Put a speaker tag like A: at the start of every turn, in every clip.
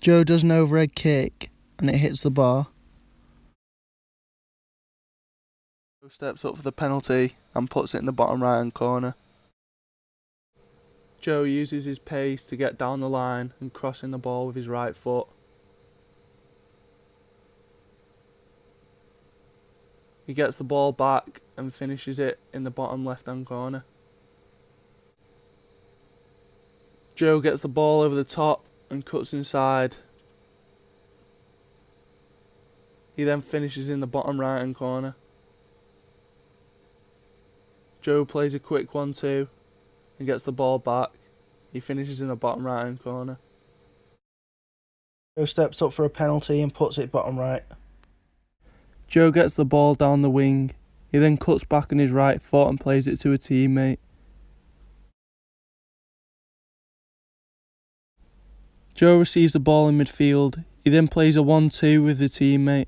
A: Joe does an overhead kick and it hits the bar.
B: Joe steps up for the penalty and puts it in the bottom right hand corner. Joe uses his pace to get down the line and crossing the ball with his right foot. He gets the ball back and finishes it in the bottom left hand corner. Joe gets the ball over the top and cuts inside. He then finishes in the bottom right hand corner. Joe plays a quick 1-2 and gets the ball back. He finishes in the bottom right hand corner.
A: Joe steps up for a penalty and puts it bottom right.
B: Joe gets the ball down the wing. He then cuts back on his right foot and plays it to a teammate. Joe receives the ball in midfield. He then plays a 1-2 with the teammate.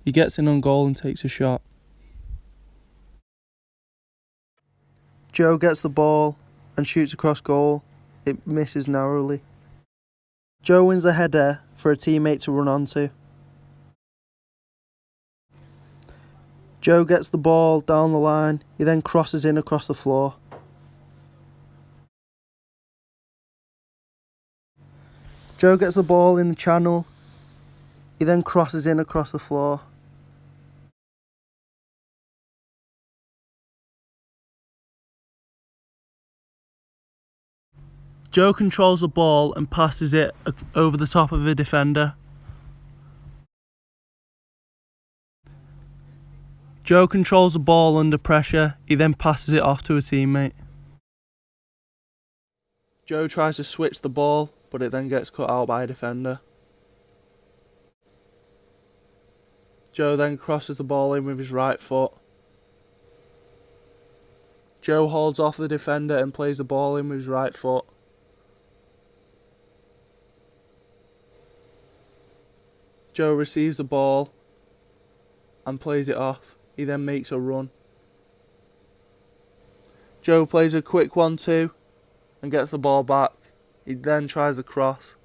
B: He gets in on goal and takes a shot.
A: Joe gets the ball and shoots across goal. It misses narrowly. Joe wins the header for a teammate to run onto. Joe gets the ball down the line. He then crosses in across the floor. Joe gets the ball in the channel. He then crosses in across the floor.
B: Joe controls the ball and passes it over the top of a defender. Joe controls the ball under pressure. He then passes it off to a teammate. Joe tries to switch the ball, but it then gets cut out by a defender. Joe then crosses the ball in with his right foot. Joe holds off the defender and plays the ball in with his right foot. Joe receives the ball and plays it off. He then makes a run. Joe plays a quick 1-2 and gets the ball back. He then tries the cross.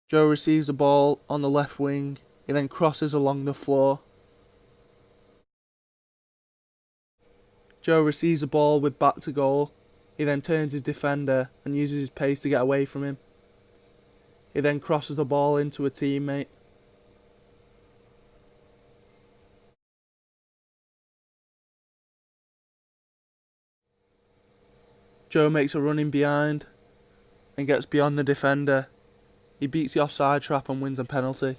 B: Joe receives the ball on the left wing. He then crosses along the floor. Joe receives the ball with back to goal. He then turns his defender and uses his pace to get away from him. He then crosses the ball into a teammate. Joe makes a run in behind and gets beyond the defender. He beats the offside trap and wins a penalty.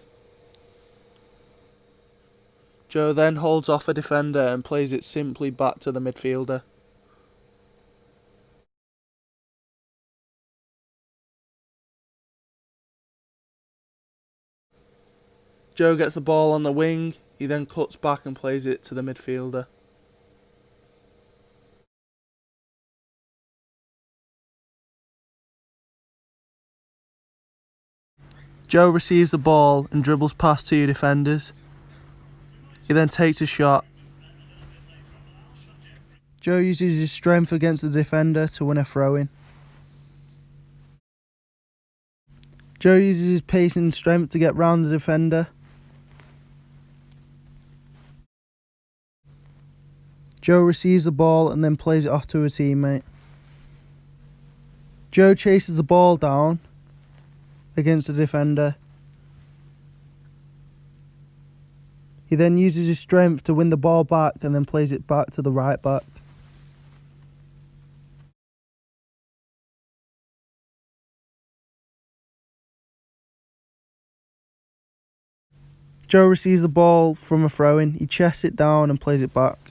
B: Joe then holds off a defender and plays it simply back to the midfielder. Joe gets the ball on the wing. He then cuts back and plays it to the midfielder. Joe receives the ball and dribbles past two defenders. He then takes a shot.
A: Joe uses his strength against the defender to win a throw-in. Joe uses his pace and strength to get round the defender. Joe receives the ball and then plays it off to a teammate. Joe chases the ball down against the defender. He then uses his strength to win the ball back and then plays it back to the right back. Joe receives the ball from a throw-in. He chests it down and plays it back.